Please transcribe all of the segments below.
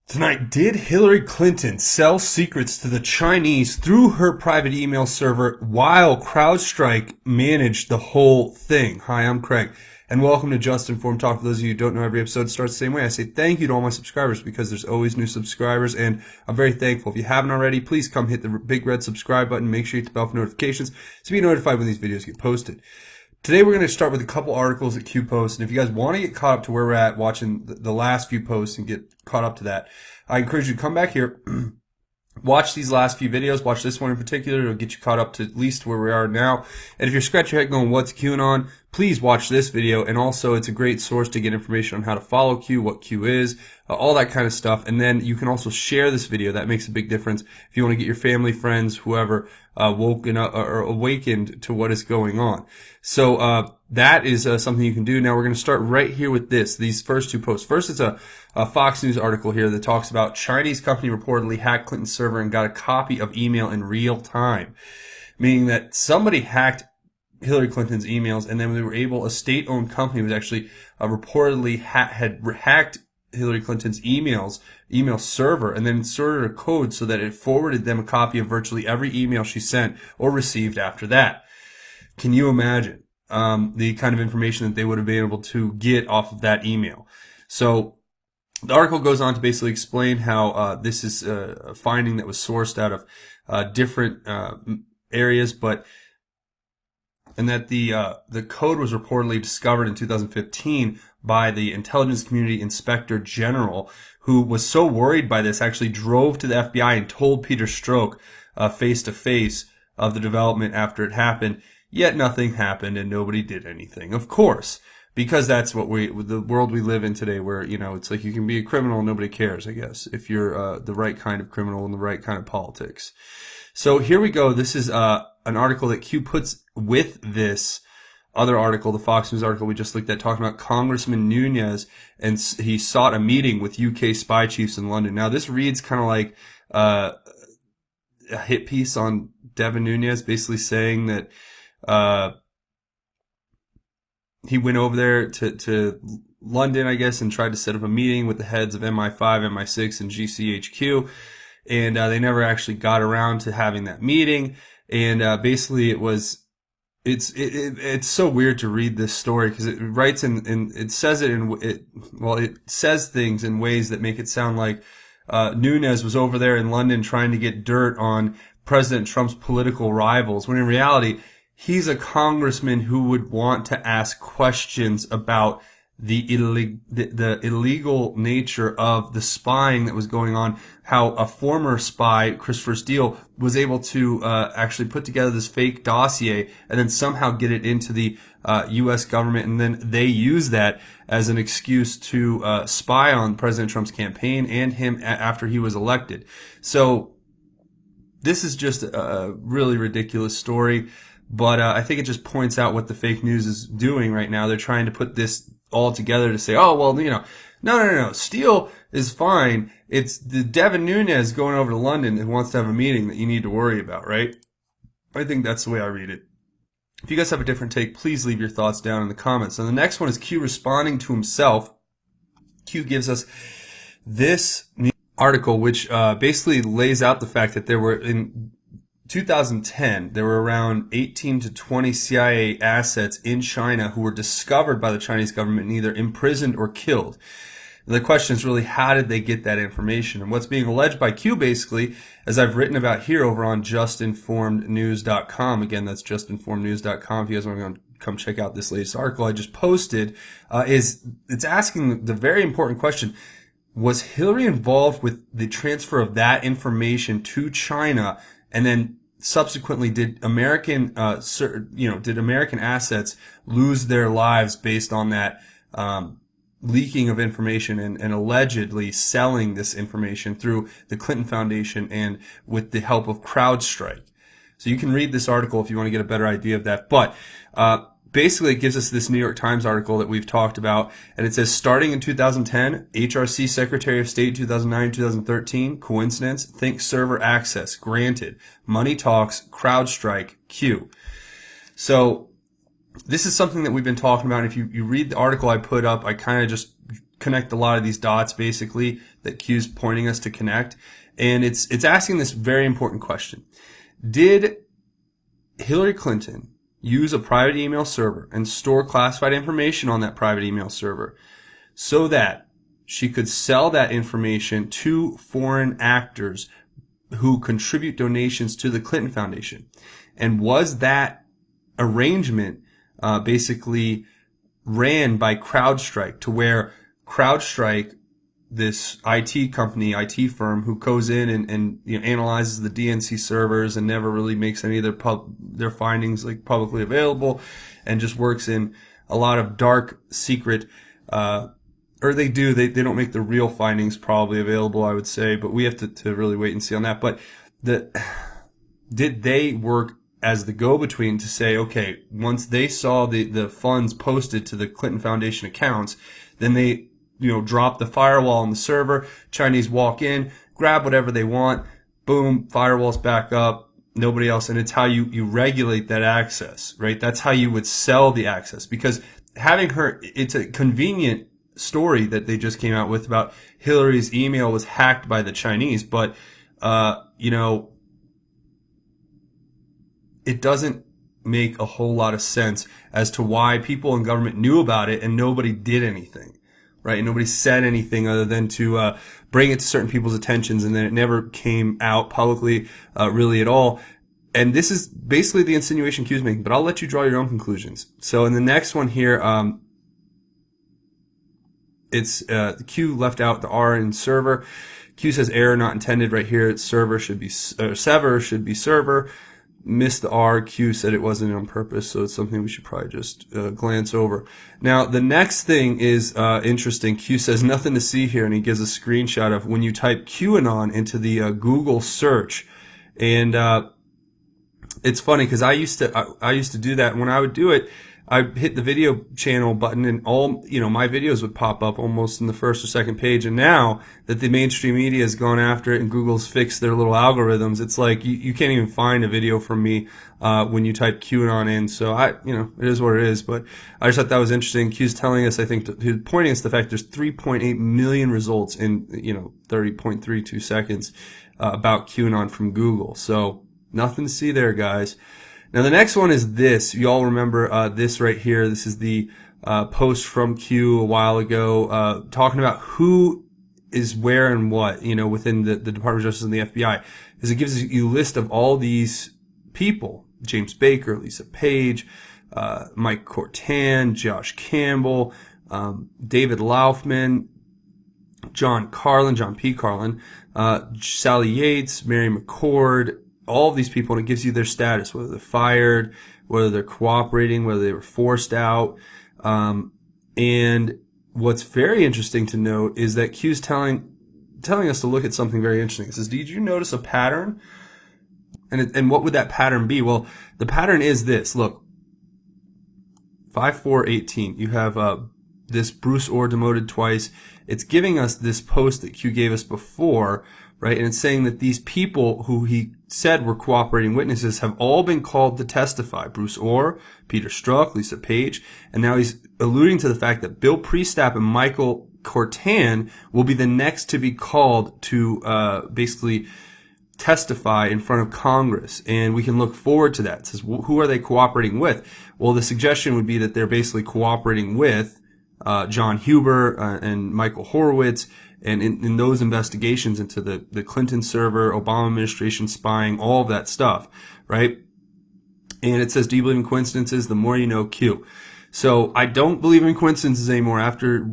Tonight, did Hillary Clinton sell secrets to the Chinese through her private email server while CrowdStrike managed the whole thing? Hi, I'm Craig, and welcome to Just Informed Talk. For those of you who don't know, every episode starts the same way. I say thank you to all my subscribers because there's always new subscribers, and I'm very thankful. If you haven't already, please come hit the big red subscribe button. Make sure you hit the bell for notifications to be notified when these videos get posted. Today we're going to start with a couple articles that Q posts, and if you guys want to get caught up to where we're at watching the last few posts and get caught up to that, I encourage you to come back here, watch these last few videos, watch this one in particular, it'll get you caught up to at least where we are now. And if you're scratching your head going, what's QAnon? Please watch this video, and also it's a great source to get information on how to follow Q, what Q is, all that kind of stuff. And then you can also share this video. That makes a big difference if you want to get your family, friends, whoever, woken up or awakened to what is going on. So that is something you can do. Now we're going to start right here with these first two posts. First, it's a Fox News article here that talks about Chinese company reportedly hacked Clinton's server and got a copy of email in real time, meaning that somebody hacked Hillary Clinton's emails, and then they were able, a state-owned company was actually reportedly had hacked Hillary Clinton's email server, and then inserted a code so that it forwarded them a copy of virtually every email she sent or received after that. Can you imagine the kind of information that they would have been able to get off of that email? So the article goes on to basically explain how this is a finding that was sourced out of different areas, and that the code was reportedly discovered in 2015 by the Intelligence Community Inspector General, who was so worried by this, actually drove to the FBI and told Peter Strzok face to face of the development after it happened. Yet nothing happened and nobody did anything. Of course, because that's what the world we live in today, where, you know, it's like you can be a criminal and nobody cares, I guess, if you're the right kind of criminal in the right kind of politics. So here we go. This is an article that Q puts with this other article, the Fox News article we just looked at, talking about Congressman Nunes, and he sought a meeting with UK spy chiefs in London. Now, this reads kind of like a hit piece on Devin Nunes, basically saying that he went over there to London, I guess, and tried to set up a meeting with the heads of MI5, MI6, and GCHQ, and they never actually got around to having that meeting. And basically, it's so weird to read this story because it writes it says things in ways that make it sound like Nunes was over there in London trying to get dirt on President Trump's political rivals, when in reality, he's a congressman who would want to ask questions about the illegal nature of the spying that was going on, how a former spy, Christopher Steele, was able to actually put together this fake dossier and then somehow get it into the U.S. government, and then they use that as an excuse to spy on President Trump's campaign and him after he was elected. So this is just a really ridiculous story. But I think it just points out what the fake news is doing right now. They're trying to put this all together to say, oh, well, you know, no. Steele is fine. It's the Devin Nunes going over to London who wants to have a meeting that you need to worry about, right? I think that's the way I read it. If you guys have a different take, please leave your thoughts down in the comments. And the next one is Q responding to himself. Q gives us this article, which basically lays out the fact that there were, in 2010, there were around 18 to 20 CIA assets in China who were discovered by the Chinese government and either imprisoned or killed. The question is really, how did they get that information? And what's being alleged by Q, basically, as I've written about here over on justinformednews.com, again, that's justinformednews.com if you guys want to come check out this latest article I just posted, is it's asking the very important question, was Hillary involved with the transfer of that information to China? And then subsequently, did American assets lose their lives based on that leaking of information and allegedly selling this information through the Clinton Foundation and with the help of CrowdStrike? So you can read this article if you want to get a better idea of that. But basically, it gives us this New York Times article that we've talked about, and it says, starting in 2010, HRC Secretary of State 2009-2013, coincidence, think server access, granted, money talks, CrowdStrike, Q. So this is something that we've been talking about. And if you read the article I put up, I kind of just connect a lot of these dots basically that Q's pointing us to connect. And it's asking this very important question. Did Hillary Clinton use a private email server and store classified information on that private email server so that she could sell that information to foreign actors who contribute donations to the Clinton Foundation? And was that arrangement basically ran by CrowdStrike, to where CrowdStrike, this IT company, IT firm who goes in and analyzes the DNC servers and never really makes any of their findings like publicly available, and just works in a lot of dark secret, or they don't make the real findings probably available, I would say, but we have to really wait and see on that. But did they work as the go-between to say, okay, once they saw the funds posted to the Clinton Foundation accounts, then they drop the firewall on the server, Chinese walk in, grab whatever they want, boom, firewall's back up, nobody else. And it's how you regulate that access, right? That's how you would sell the access, because it's a convenient story that they just came out with about Hillary's email was hacked by the Chinese, but, it doesn't make a whole lot of sense as to why people in government knew about it and nobody did anything. Right? And nobody said anything other than to bring it to certain people's attentions, and then it never came out publicly really at all. And this is basically the insinuation Q's making, but I'll let you draw your own conclusions. So in the next one here, it's Q left out the R in server. Q says error not intended right here. Sever should be server. Missed the R. Q said it wasn't on purpose, so it's something we should probably just glance over. Now, the next thing is interesting. Q says nothing to see here, and he gives a screenshot of when you type QAnon into the Google search. And it's funny because I used to do that. When I would do it, I'd hit the video channel button, and all my videos would pop up almost in the first or second page. And now that the mainstream media has gone after it and Google's fixed their little algorithms, it's like you can't even find a video from me when you type QAnon in. So it is what it is. But I just thought that was interesting. Q's telling us, I think, pointing us to the fact there's 3.8 million results in 30.32 seconds about QAnon from Google. So nothing to see there, guys. Now, the next one is this. You all remember this right here. This is the post from Q a while ago talking about who is where and what, within the Department of Justice and the FBI. Is it gives you a list of all these people: James Baker, Lisa Page, Mike Cortan, Josh Campbell, David Laufman, John P. Carlin, Sally Yates, Mary McCord, all of these people, and it gives you their status, whether they're fired, whether they're cooperating, whether they were forced out. And what's very interesting to note is that Q's telling us to look at something very interesting. It says, did you notice a pattern? And what would that pattern be? Well, the pattern is this. Look, 5/4/18. You have this Bruce Orr demoted twice. It's giving us this post that Q gave us before, right? And it's saying that these people who he said were cooperating witnesses have all been called to testify. Bruce Orr, Peter Strzok, Lisa Page, and now he's alluding to the fact that Bill Priestap and Michael Cortan will be the next to be called to basically testify in front of Congress, and we can look forward to that. It says, who are they cooperating with? Well, the suggestion would be that they're basically cooperating with John Huber and Michael Horowitz, and in those investigations into the Clinton server, Obama administration spying, all of that stuff, right? And it says, do you believe in coincidences? The more you know, Q. So I don't believe in coincidences anymore. After,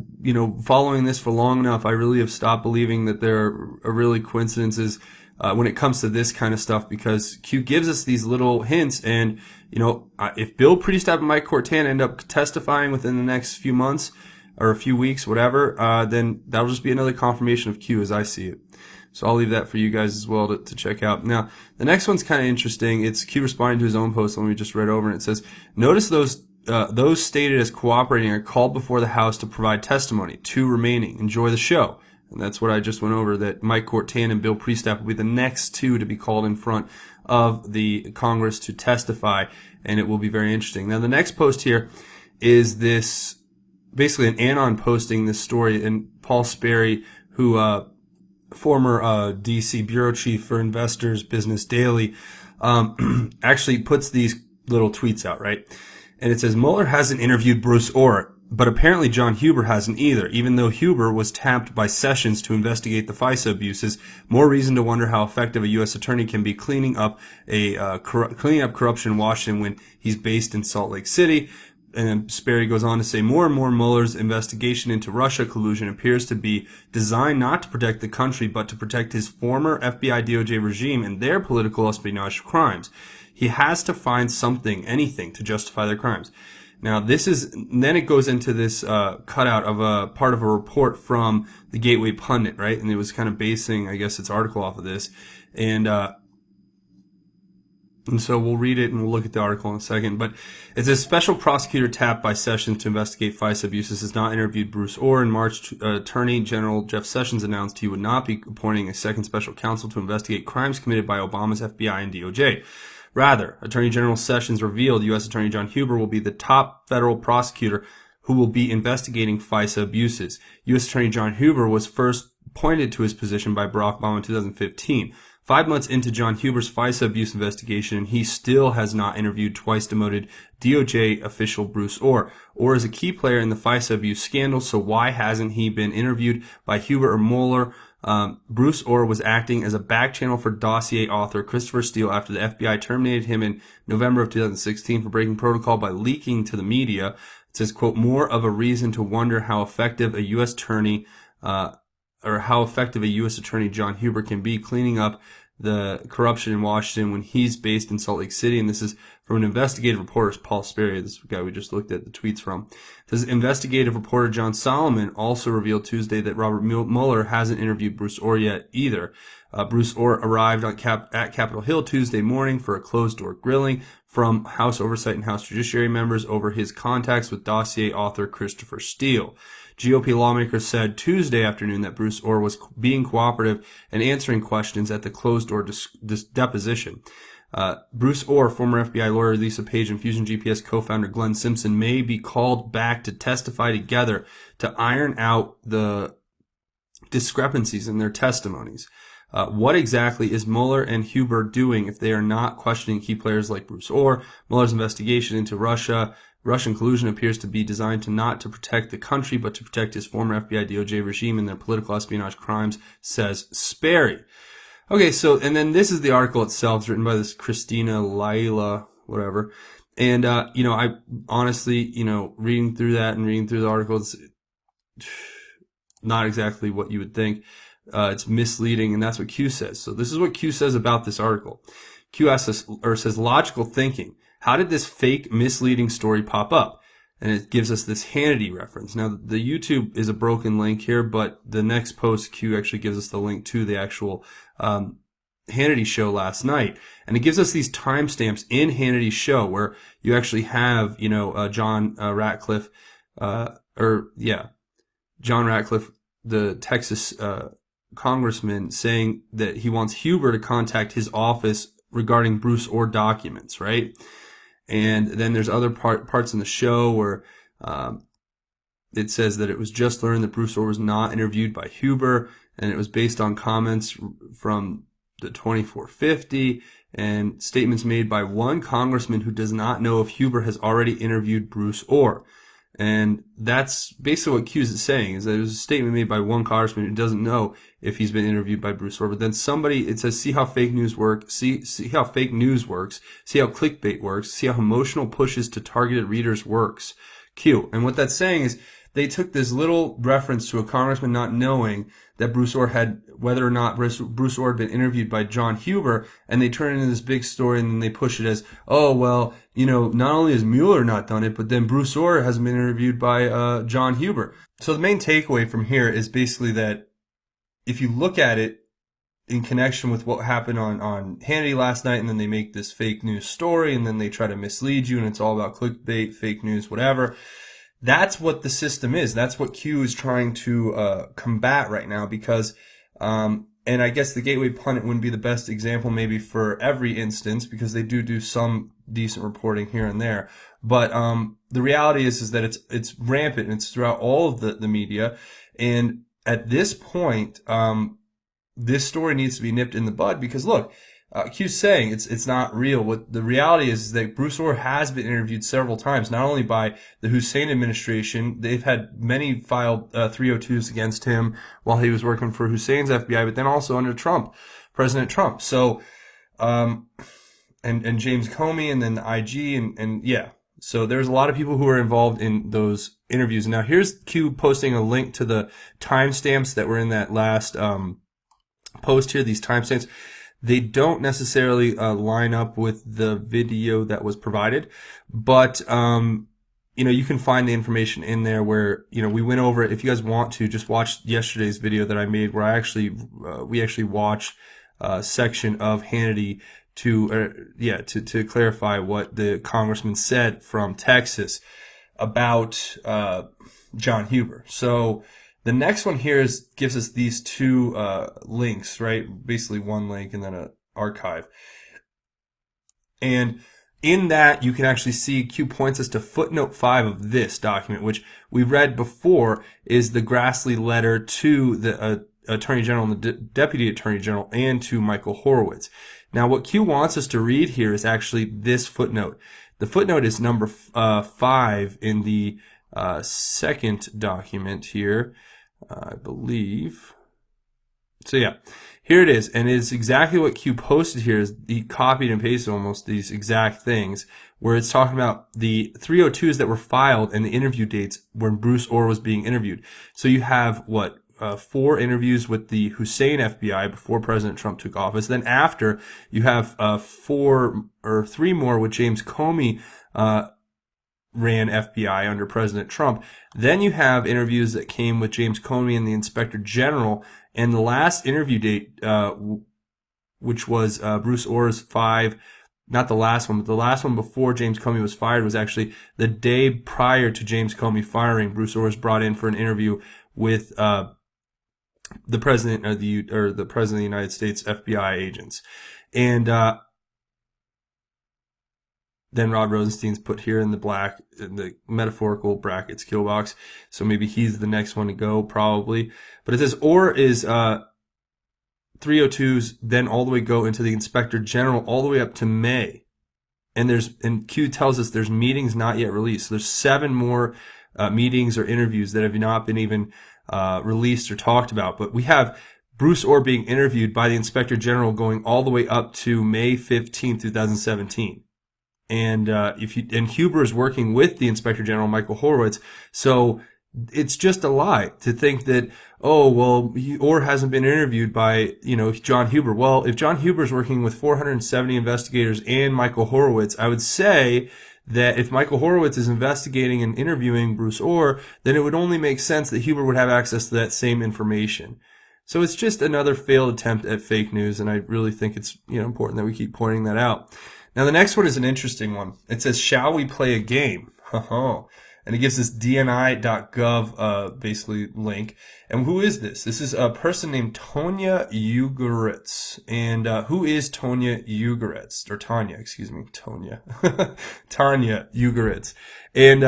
following this for long enough, I really have stopped believing that there are really coincidences when it comes to this kind of stuff, because Q gives us these little hints. And, if Bill Priestap and Mike Cortan end up testifying within the next few months or a few weeks, whatever, then that'll just be another confirmation of Q as I see it. So I'll leave that for you guys as well to check out. Now, the next one's kind of interesting. It's Q responding to his own post. Let me just read over, and it says, notice those stated as cooperating are called before the House to provide testimony. 2 remaining. Enjoy the show. And that's what I just went over, that Mike Cortan and Bill Priestap will be the next 2 to be called in front of the Congress to testify, and it will be very interesting. Now, the next post here is this basically an anon posting this story, and Paul Sperry, who former DC bureau chief for Investors Business Daily, actually puts these little tweets out, right? And it says, Mueller hasn't interviewed Bruce Ohr, but apparently John Huber hasn't either. Even though Huber was tapped by Sessions to investigate the FISA abuses, more reason to wonder how effective a U.S. attorney can be cleaning up corruption in Washington when he's based in Salt Lake City. And then Sperry goes on to say, more and more Mueller's investigation into Russia collusion appears to be designed not to protect the country, but to protect his former FBI DOJ regime and their political espionage crimes. He has to find something, anything, to justify their crimes. Now, then it goes into this cutout of a part of a report from the Gateway Pundit, right? And it was kind of basing, I guess, its article off of this. And so we'll read it and we'll look at the article in a second. But it says, special prosecutor tapped by Sessions to investigate FISA abuses has not interviewed Bruce Ohr. In March, Attorney General Jeff Sessions announced he would not be appointing a second special counsel to investigate crimes committed by Obama's FBI and DOJ. Rather, Attorney General Sessions revealed U.S. Attorney John Huber will be the top federal prosecutor who will be investigating FISA abuses. U.S. Attorney John Huber was first appointed to his position by Barack Obama in 2015. 5 months into John Huber's FISA abuse investigation, and he still has not interviewed twice demoted DOJ official Bruce Ohr. Ohr is a key player in the FISA abuse scandal, so why hasn't he been interviewed by Huber or Mueller? Bruce Ohr was acting as a back channel for dossier author Christopher Steele after the FBI terminated him in November of 2016 for breaking protocol by leaking to the media. It says, quote, more of a reason to wonder how effective a U.S. attorney, John Huber can be cleaning up the corruption in Washington when he's based in Salt Lake City. And this is from an investigative reporter, Paul Sperry, this guy we just looked at the tweets from. It says, investigative reporter John Solomon also revealed Tuesday that Robert Mueller hasn't interviewed Bruce Ohr yet either. Bruce Ohr arrived at Capitol Hill Tuesday morning for a closed-door grilling from House Oversight and House Judiciary members over his contacts with dossier author Christopher Steele. GOP lawmakers said Tuesday afternoon that Bruce Ohr was being cooperative and answering questions at the closed-door deposition. Bruce Ohr, former FBI lawyer Lisa Page, and Fusion GPS co-founder Glenn Simpson may be called back to testify together to iron out the discrepancies in their testimonies. What exactly is Mueller and Huber doing if they are not questioning key players like Bruce Ohr? Mueller's investigation into Russian collusion appears to be designed not to protect the country, but to protect his former FBI DOJ regime and their political espionage crimes, says Sperry. Okay, so, and then this is the article itself. It's written by this Christina Laila, whatever. And, I honestly, reading through that and reading through the article, it's not exactly what you would think. It's misleading, and that's what Q says. So this is what Q says about this article. Q asks, or says, logical thinking. How did this fake, misleading story pop up? And it gives us this Hannity reference. Now, the YouTube is a broken link here, but the next post, Q actually gives us the link to the actual Hannity show last night. And it gives us these timestamps in Hannity's show where you actually have, John Ratcliffe, John Ratcliffe, the Texas congressman, saying that he wants Huber to contact his office regarding Bruce Ohr documents, right? And then there's other parts in the show where it says that it was just learned that Bruce Ohr was not interviewed by Huber, and it was based on comments from the 2450 and statements made by one congressman who does not know if Huber has already interviewed Bruce Ohr. And that's basically what Q is saying, is that it was a statement made by one congressman who doesn't know if he's been interviewed by Bruce Ohr. But then it says, see how fake news works, see how fake news works, see how clickbait works, see how emotional pushes to targeted readers works. Q. And what that's saying is they took this little reference to a congressman not knowing that Bruce Ohr whether or not Bruce Ohr had been interviewed by John Huber, and they turn it into this big story, and then they push it as, oh, well, not only has Mueller not done it, but then Bruce Ohr hasn't been interviewed by John Huber. So the main takeaway from here is basically that if you look at it in connection with what happened on Hannity last night, and then they make this fake news story, and then they try to mislead you, and it's all about clickbait, fake news, whatever. That's what the system is. That's what Q is trying to combat right now, because and I guess the Gateway Pundit wouldn't be the best example maybe for every instance, because they do some decent reporting here and there. But the reality is that it's rampant and it's throughout all of the media. And at this point, this story needs to be nipped in the bud because look, Q's saying it's not real. What the reality is that Bruce Orr has been interviewed several times, not only by the Hussein administration. They've had many filed 302s against him while he was working for Hussein's FBI, but then also under Trump, President Trump. So, and James Comey and then the IG and yeah. So there's a lot of people who are involved in those interviews. Now here's Q posting a link to the timestamps that were in that last post here. These timestamps, they don't necessarily line up with the video that was provided, but you can find the information in there where we went over it. If you guys want to, just watch yesterday's video that I made where we actually watched a section of Hannity to clarify what the congressman said from Texas about John Huber. So the next one here gives us these two links, right? Basically one link and then an archive. And in that, you can actually see Q points us to footnote 5 of this document, which we read before is the Grassley letter to the Attorney General and the Deputy Attorney General and to Michael Horowitz. Now, what Q wants us to read here is actually this footnote. The footnote is number 5 in the second document here, I believe. So yeah, here it is, and it's exactly what Q posted here. Is he copied and pasted almost these exact things, where it's talking about the 302s that were filed and the interview dates when Bruce Orr was being interviewed. So you have 4 interviews with the Hussein FBI before President Trump took office. Then after, you have 4 or 3 more with James Comey ran FBI under President Trump. Then you have interviews that came with James Comey and the Inspector General. And the last interview date, which was Bruce Orr's 5, not the last one, but the last one before James Comey was fired, was actually the day prior to James Comey firing. Bruce Orr was brought in for an interview with the president of the president of the United States FBI agents, and then Rod Rosenstein's put here in the metaphorical brackets kill box. So maybe he's the next one to go, probably. But it says Orr is 302s, then all the way go into the Inspector General all the way up to May. And Q tells us there's meetings not yet released. So there's 7 more meetings or interviews that have not been even released or talked about. But we have Bruce Orr being interviewed by the Inspector General going all the way up to May 15, 2017. And Huber is working with the Inspector General, Michael Horowitz. So it's just a lie to think that, Orr hasn't been interviewed by, John Huber. Well, if John Huber is working with 470 investigators and Michael Horowitz, I would say that if Michael Horowitz is investigating and interviewing Bruce Orr, then it would only make sense that Huber would have access to that same information. So it's just another failed attempt at fake news, and I really think it's important that we keep pointing that out. Now the next one is an interesting one. It says, "Shall we play a game?" And it gives this DNI.gov basically link. And who is this? This is a person named Tonya Ugoretz. And who is Tonya Ugoretz? Or Tanya, excuse me, Tonya. Tanya Ugoretz. And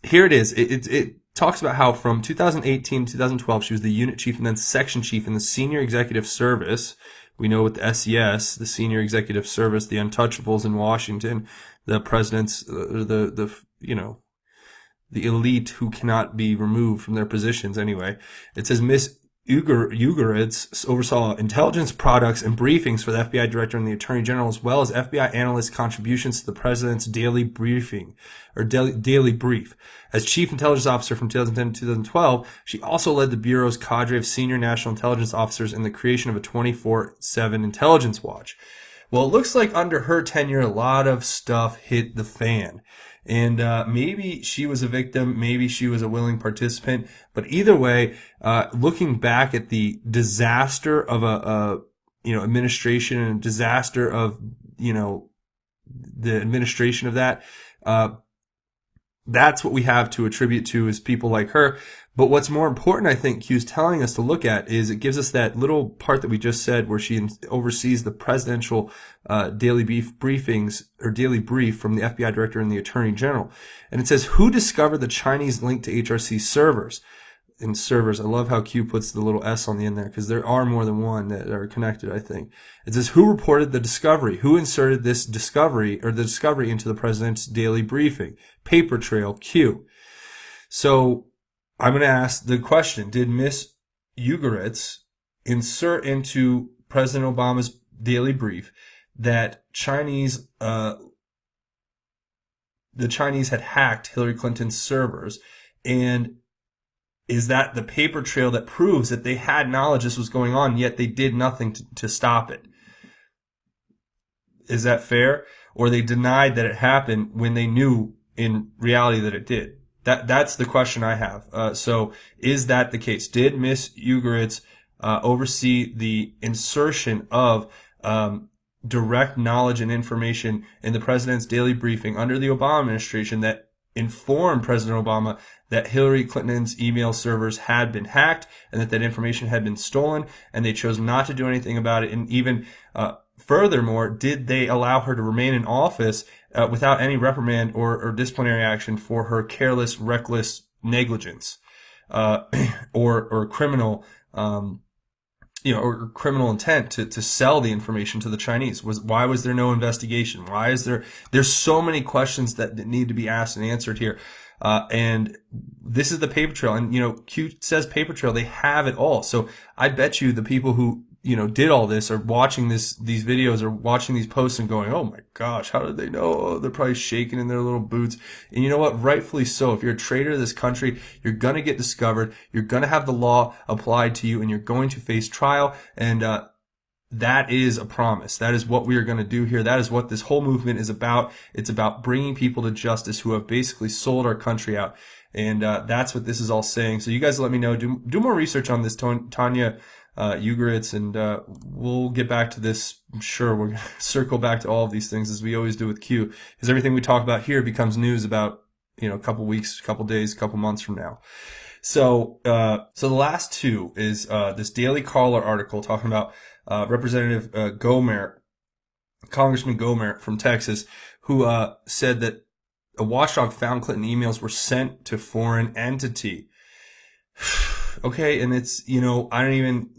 here it is. It talks about how from 2018 to 2012 she was the unit chief and then section chief in the Senior Executive Service. We know with the SES, the Senior Executive Service, the Untouchables in Washington, the presidents, the elite who cannot be removed from their positions anyway. It says Miss Ugoretz oversaw intelligence products and briefings for the FBI director and the attorney general, as well as FBI analysts' contributions to the president's daily briefing, or daily brief. As chief intelligence officer from 2010 to 2012, she also led the Bureau's cadre of senior national intelligence officers in the creation of a 24/7 intelligence watch. Well, it looks like under her tenure, a lot of stuff hit the fan. And maybe she was a victim, maybe she was a willing participant. But either way, looking back at the disaster of a administration and disaster of the administration of that, that's what we have to attribute to is people like her. But what's more important, I think, Q's telling us to look at is it gives us that little part that we just said where she oversees the presidential daily briefings or daily brief from the FBI director and the attorney general. And it says, who discovered the Chinese link to HRC servers? In servers, I love how Q puts the little S on the end there because there are more than one that are connected, I think. It says, who reported the discovery? Who inserted this discovery or the discovery into the president's daily briefing? Paper trail, Q. So I'm going to ask the question, did Miss Ugoretz insert into President Obama's daily brief that the Chinese had hacked Hillary Clinton's servers, and is that the paper trail that proves that they had knowledge this was going on, yet they did nothing to stop it? Is that fair? Or they denied that it happened when they knew in reality that it did? That's the question I have. So is that the case? Did Miss Ugoretz oversee the insertion of direct knowledge and information in the president's daily briefing under the Obama administration that informed President Obama that Hillary Clinton's email servers had been hacked and that information had been stolen, and they chose not to do anything about it? And even furthermore, did they allow her to remain in office without any reprimand or disciplinary action for her careless, reckless negligence or criminal or criminal intent to sell the information to the Chinese? Why was there no investigation? Why is there's so many questions that need to be asked and answered here. And this is the paper trail. And, Q says paper trail. They have it all. So I bet you the people who, did all this are watching these videos or watching these posts and going, oh my gosh, how did they know? Oh, they're probably shaking in their little boots. And you know what? Rightfully so. If you're a traitor to this country, you're going to get discovered. You're going to have the law applied to you and you're going to face trial. And, that is a promise. That is what we are going to do here. That is what this whole movement is about. It's about bringing people to justice who have basically sold our country out. And that's what this is all saying. So you guys let me know. Do more research on this, Tanya Ugoretz, and we'll get back to this. I'm sure we're going to circle back to all of these things as we always do with Q, because everything we talk about here becomes news about, a couple weeks, couple days, couple months from now. So the last two is this Daily Caller article talking about Representative Gohmert, Congressman Gohmert from Texas, who said that a watchdog found Clinton emails were sent to foreign entity. Okay, and it's, I don't even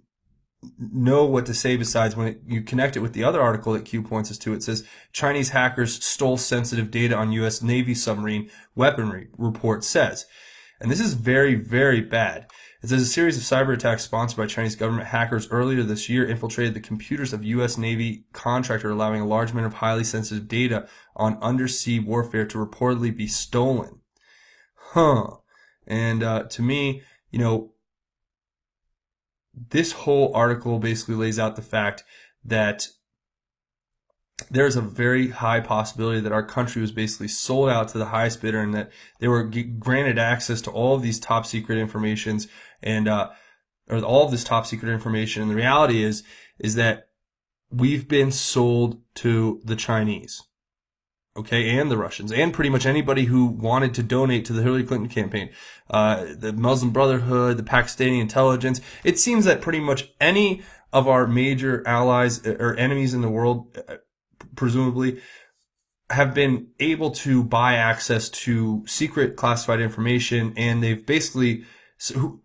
know what to say besides when you connect it with the other article that Q points us to. It says Chinese hackers stole sensitive data on U.S. Navy submarine weaponry, report says. And this is very, very bad. It says a series of cyber attacks sponsored by Chinese government hackers earlier this year infiltrated the computers of U.S. Navy contractor, allowing a large amount of highly sensitive data on undersea warfare to reportedly be stolen. And to me, this whole article basically lays out the fact that there's a very high possibility that our country was basically sold out to the highest bidder and that they were granted access to all of these top secret informations and, or all of this top secret information. And the reality is that we've been sold to the Chinese. Okay, and the Russians, and pretty much anybody who wanted to donate to the Hillary Clinton campaign, the Muslim Brotherhood, the Pakistani intelligence. It seems that pretty much any of our major allies or enemies in the world, presumably, have been able to buy access to secret classified information, and they've basically, for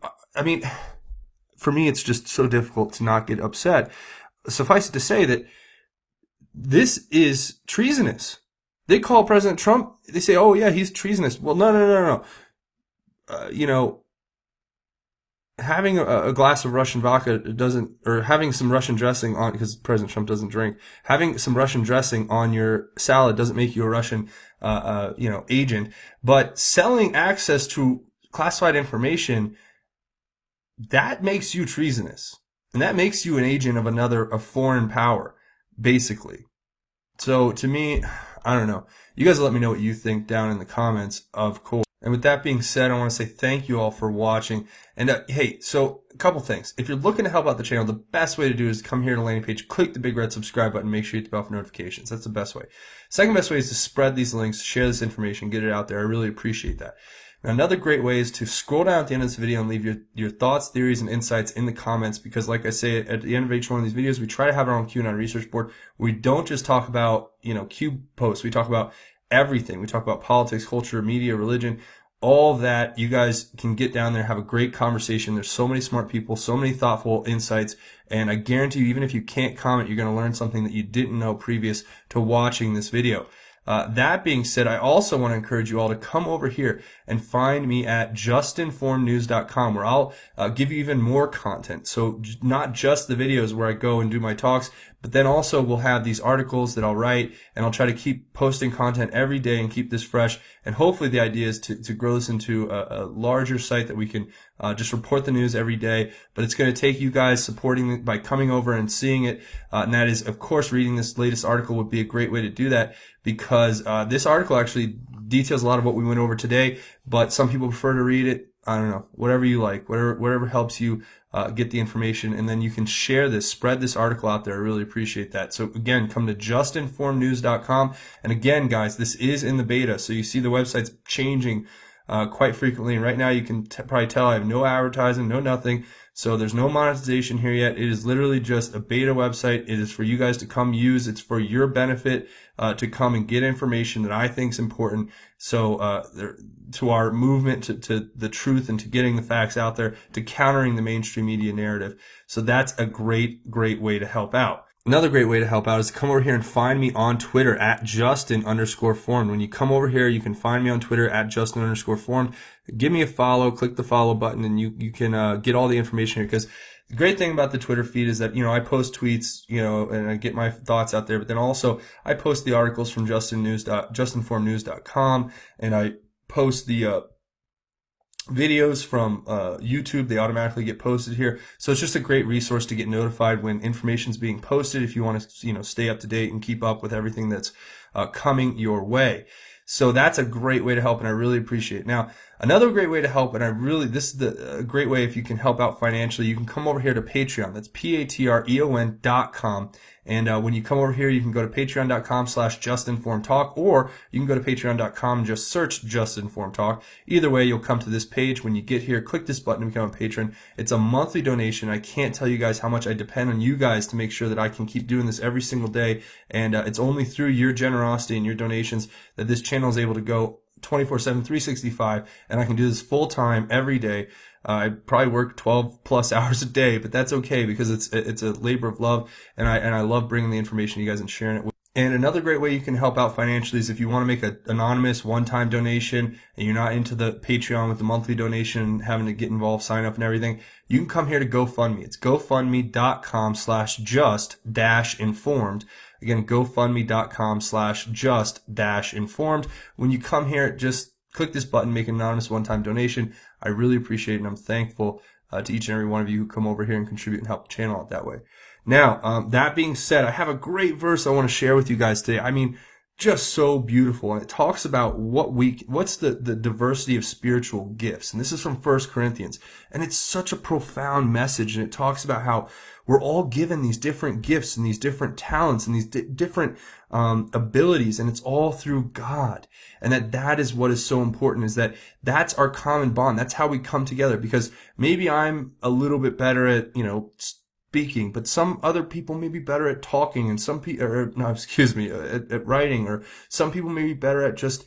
me, it's just so difficult to not get upset. Suffice it to say that this is treasonous. They call President Trump, they say, oh yeah, he's treasonous. Well, no. Having a glass of Russian vodka doesn't, or having some Russian dressing on, because President Trump doesn't drink, having some Russian dressing on your salad doesn't make you a Russian, agent. But selling access to classified information, that makes you treasonous. And that makes you an agent of a foreign power, basically. So to me, I don't know. You guys let me know what you think down in the comments, of course. And with that being said, I want to say thank you all for watching. And hey, so a couple things. If you're looking to help out the channel, the best way to do it is come here to the landing page, click the big red subscribe button, make sure you hit the bell for notifications. That's the best way. Second best way is to spread these links, share this information, get it out there. I really appreciate that. Now, another great way is to scroll down at the end of this video and leave your thoughts, theories, and insights in the comments, because like I say, at the end of each one of these videos, we try to have our own QAnon research board. We don't just talk about, Q posts. We talk about everything. We talk about politics, culture, media, religion, all that. You guys can get down there, have a great conversation. There's so many smart people, so many thoughtful insights, and I guarantee you, even if you can't comment, you're going to learn something that you didn't know previous to watching this video. That being said, I also want to encourage you all to come over here and find me at justinformednews.com, where I'll give you even more content. So not just the videos where I go and do my talks, but then also we'll have these articles that I'll write, and I'll try to keep posting content every day and keep this fresh. And hopefully the idea is to grow this into a larger site that we can just report the news every day. But it's going to take you guys supporting it by coming over and seeing it. And that is, of course, reading this latest article would be a great way to do that, because this article actually details a lot of what we went over today, but some people prefer to read it. I don't know, whatever you like, whatever helps you get the information, and then you can share this, spread this article out there. I really appreciate that. So again, come to justinformednews.com. And again, guys, this is in the beta, so you see the website's changing quite frequently. And right now you can probably tell I have no advertising, no nothing. So there's no monetization here yet. It is literally just a beta website. It is for you guys to come use. It's for your benefit to come and get information that I think is important. So to our movement to the truth and to getting the facts out there, to countering the mainstream media narrative. So that's a great way to help out. Another great way to help out is to come over here and find me on Twitter at Justin_formed. When you come over here, you can find me on Twitter at Justin_formed. Give me a follow, click the follow button, and you can get all the information here. Because the great thing about the Twitter feed is that, I post tweets, and I get my thoughts out there, but then also I post the articles from justinformednews.com, and I post the videos from YouTube. They automatically get posted here. So it's just a great resource to get notified when information is being posted, if you want to stay up to date and keep up with everything that's coming your way. So that's a great way to help, and I really appreciate it. Now, another great way to help, and this is a great way if you can help out financially, you can come over here to Patreon. That's patreon.com. And when you come over here, you can go to patreon.com/justinformedtalk, or you can go to patreon.com and just search justinformedtalk. Either way, you'll come to this page. When you get here, click this button to become a patron. It's a monthly donation. I can't tell you guys how much I depend on you guys to make sure that I can keep doing this every single day. And it's only through your generosity and your donations that this channel is able to go 24/7, 365, and I can do this full time every day. I probably work 12 plus hours a day, but that's okay, because it's a labor of love, and I love bringing the information to you guys and sharing it with. And another great way you can help out financially is if you want to make an anonymous one-time donation and you're not into the Patreon with the monthly donation and having to get involved, sign up and everything, you can come here to GoFundMe. It's gofundme.com/just-informed. Again, gofundme.com/just-informed. When you come here, just click this button, make an anonymous one-time donation. I really appreciate it, and I'm thankful to each and every one of you who come over here and contribute and help the channel out that way. Now, that being said, I have a great verse I want to share with you guys today. I mean, just so beautiful. And it talks about what's the diversity of spiritual gifts. And this is from 1 Corinthians. And it's such a profound message. And it talks about how we're all given these different gifts and these different talents and these different abilities. And it's all through God. And that is what is so important, is that's our common bond. That's how we come together. Because maybe I'm a little bit better at, speaking, but some other people may be better at talking, and some people, at writing, or some people may be better at just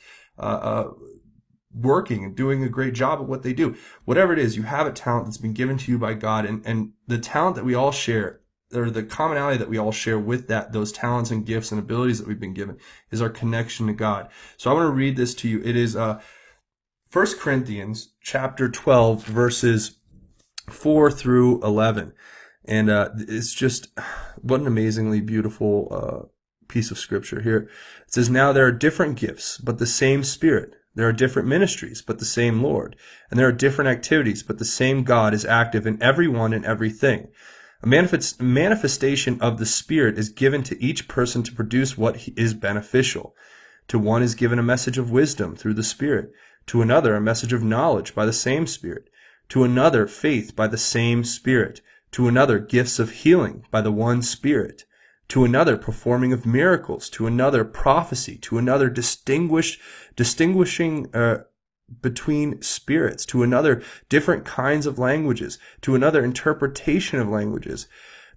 working and doing a great job at what they do. Whatever it is, you have a talent that's been given to you by God, and the talent that we all share, or the commonality that we all share with those talents and gifts and abilities that we've been given, is our connection to God. So I want to read this to you. It is 1 Corinthians chapter 12, verses 4 through 11. And it's just, what an amazingly beautiful piece of scripture here. It says, "Now there are different gifts, but the same Spirit. There are different ministries, but the same Lord. And there are different activities, but the same God is active in everyone and everything. A manifestation of the Spirit is given to each person to produce what is beneficial. To one is given a message of wisdom through the Spirit. To another, a message of knowledge by the same Spirit. To another, faith by the same Spirit. To another, gifts of healing by the one Spirit. To another, performing of miracles. To another, prophecy. To another, distinguishing between spirits. To another, different kinds of languages. To another, interpretation of languages.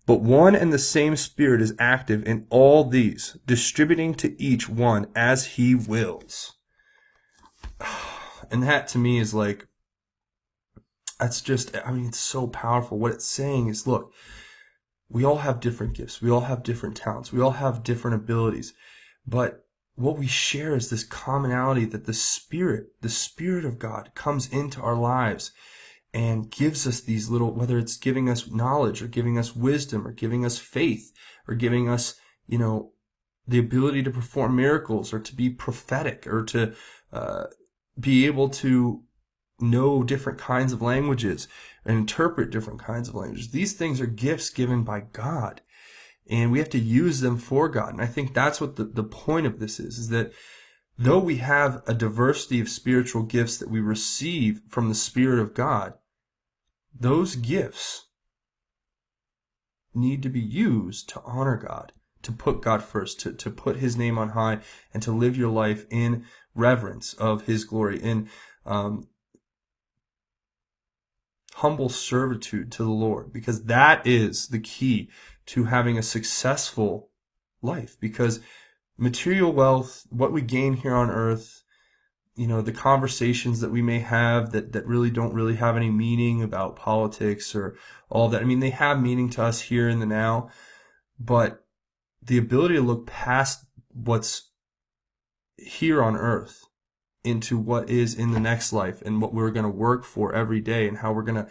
But one and the same Spirit is active in all these, distributing to each one as He wills. And that to me is like, that's just, I mean, it's so powerful. What it's saying is, look, we all have different gifts. We all have different talents. We all have different abilities. But what we share is this commonality that the Spirit of God comes into our lives and gives us these little, whether it's giving us knowledge or giving us wisdom or giving us faith or giving us, the ability to perform miracles or to be prophetic or to be able to know different kinds of languages and interpret different kinds of languages. These things are gifts given by God, and we have to use them for God. And I think that's what the point of this is that though we have a diversity of spiritual gifts that we receive from the Spirit of God, those gifts need to be used to honor God, to put God first, to put His name on high, and to live your life in reverence of His glory, in humble servitude to the Lord, because that is the key to having a successful life. Because material wealth, what we gain here on earth, the conversations that we may have that really don't really have any meaning about politics or all that. I mean, they have meaning to us here in the now, but the ability to look past what's here on earth into what is in the next life and what we're going to work for every day and how we're going to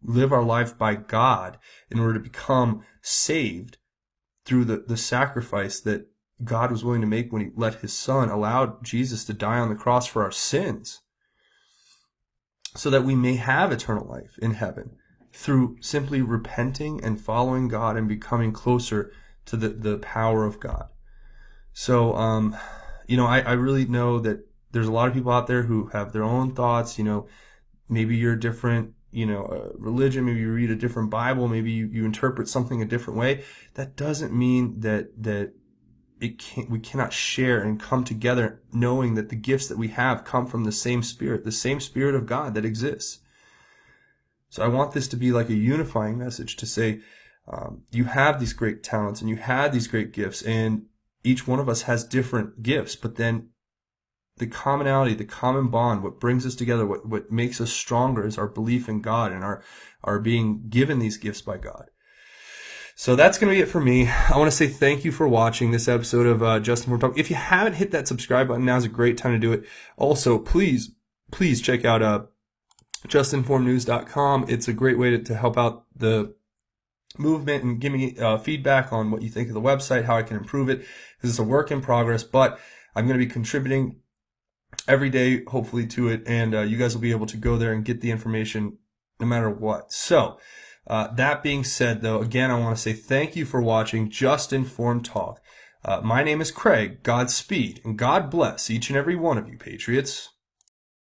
live our life by God in order to become saved through the sacrifice that God was willing to make when He let His Son, allowed Jesus to die on the cross for our sins, so that we may have eternal life in heaven through simply repenting and following God and becoming closer to the power of God. So, I really know that there's a lot of people out there who have their own thoughts. Maybe you're a different, religion, maybe you read a different Bible, maybe you interpret something a different way. That doesn't mean that we cannot share and come together knowing that the gifts that we have come from the same Spirit of God that exists. So I want this to be like a unifying message to say, you have these great talents and you have these great gifts, and each one of us has different gifts, but then the commonality, the common bond, what brings us together, what makes us stronger is our belief in God and our being given these gifts by God. So that's going to be it for me. I want to say thank you for watching this episode of Justin Informed Talk. If you haven't hit that subscribe button, now's a great time to do it. Also, please check out justinformednews.com. It's a great way to help out the movement and give me feedback on what you think of the website, how I can improve it, because it's a work in progress, but I'm going to be contributing every day, hopefully, to it, and you guys will be able to go there and get the information no matter what. So, that being said, though, again, I want to say thank you for watching Just Informed Talk. My name is Craig. Godspeed, and God bless each and every one of you, Patriots.